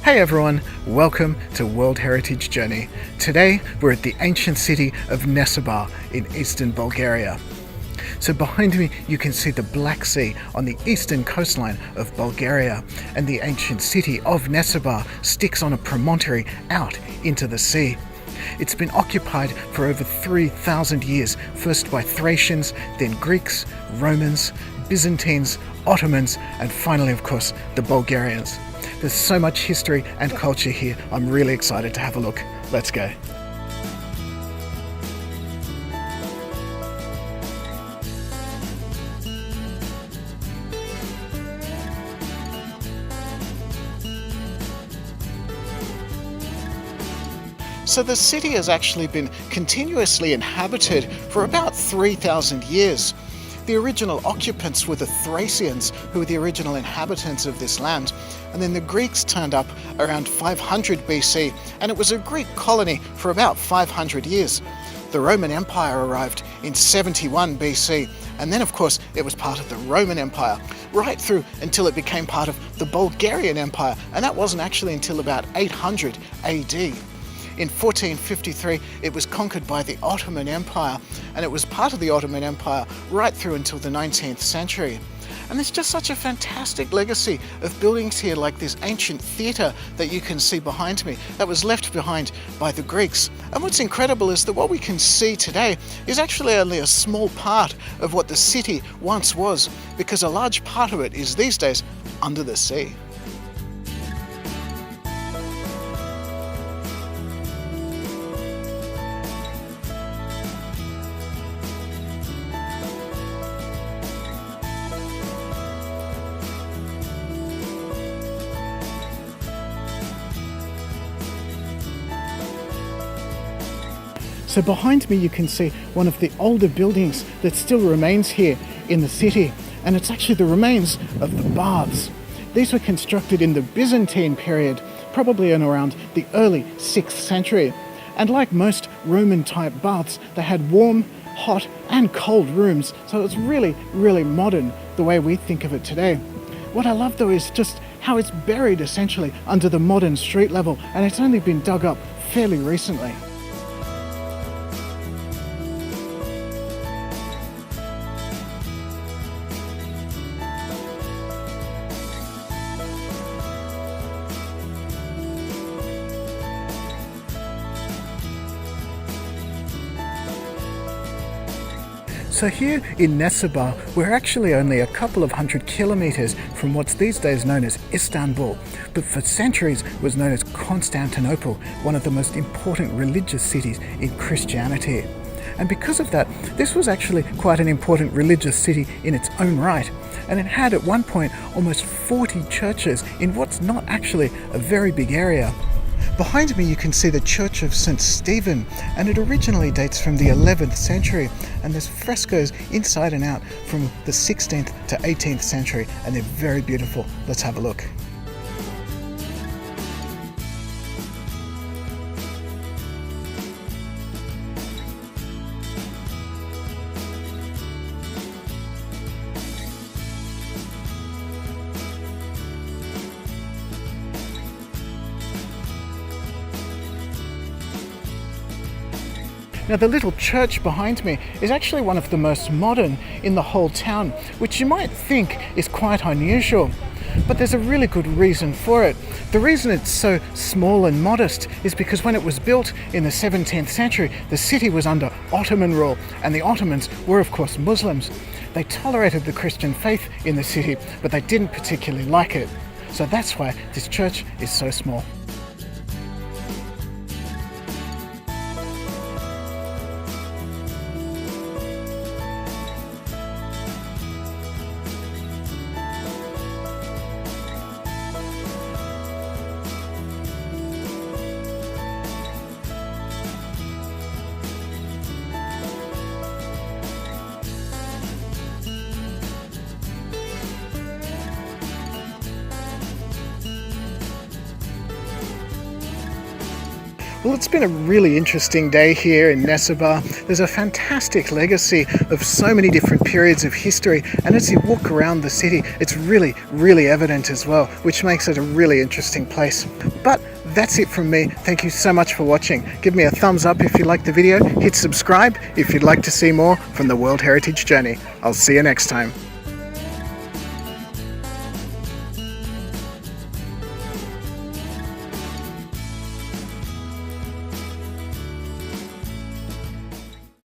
Hey everyone, welcome to World Heritage Journey. Today we're at the ancient city of Nessebar in eastern Bulgaria. So behind me you can see the Black Sea on the eastern coastline of Bulgaria, and the ancient city of Nessebar sticks on a promontory out into the sea. It's been occupied for over 3,000 years, first by Thracians, then Greeks, Romans, Byzantines, Ottomans, and finally, of course, the Bulgarians. There's so much history and culture here. I'm really excited to have a look. Let's go. So the city has actually been continuously inhabited for about 3,000 years. The original occupants were the Thracians, who were the original inhabitants of this land, and then the Greeks turned up around 500 BC, and it was a Greek colony for about 500 years. The Roman Empire arrived in 71 BC, and then of course it was part of the Roman Empire, right through until it became part of the Bulgarian Empire, and that wasn't actually until about 800 AD. In 1453, it was conquered by the Ottoman Empire, and it was part of the Ottoman Empire right through until the 19th century. And there's just such a fantastic legacy of buildings here, like this ancient theatre that you can see behind me, that was left behind by the Greeks. And what's incredible is that what we can see today is actually only a small part of what the city once was, because a large part of it is these days under the sea. So behind me you can see one of the older buildings that still remains here in the city, and it's actually the remains of the baths. These were constructed in the Byzantine period, probably in around the early 6th century. And like most Roman type baths, they had warm, hot and cold rooms, so it's really, really modern the way we think of it today. What I love though is just how it's buried essentially under the modern street level, and it's only been dug up fairly recently. So here in Nessebar, we're actually only a couple of 100 kilometers from what's these days known as Istanbul, but for centuries was known as Constantinople, one of the most important religious cities in Christianity. And because of that, this was actually quite an important religious city in its own right, and it had at one point almost 40 churches in what's not actually a very big area. Behind me you can see the Church of St. Stephen, and it originally dates from the 11th century, and there's frescoes inside and out from the 16th to 18th century, and they're very beautiful. Let's have a look. Now the little church behind me is actually one of the most modern in the whole town, which you might think is quite unusual. But there's a really good reason for it. The reason it's so small and modest is because when it was built in the 17th century, the city was under Ottoman rule, and the Ottomans were of course Muslims. They tolerated the Christian faith in the city, but they didn't particularly like it. So that's why this church is so small. Well, it's been a really interesting day here in Nessebar. There's a fantastic legacy of so many different periods of history, and as you walk around the city, it's really evident as well, which makes it a really interesting place. But that's it from me. Thank you so much for watching. Give me a thumbs up if you liked the video, hit subscribe if you'd like to see more from the World Heritage Journey. I'll see you next time.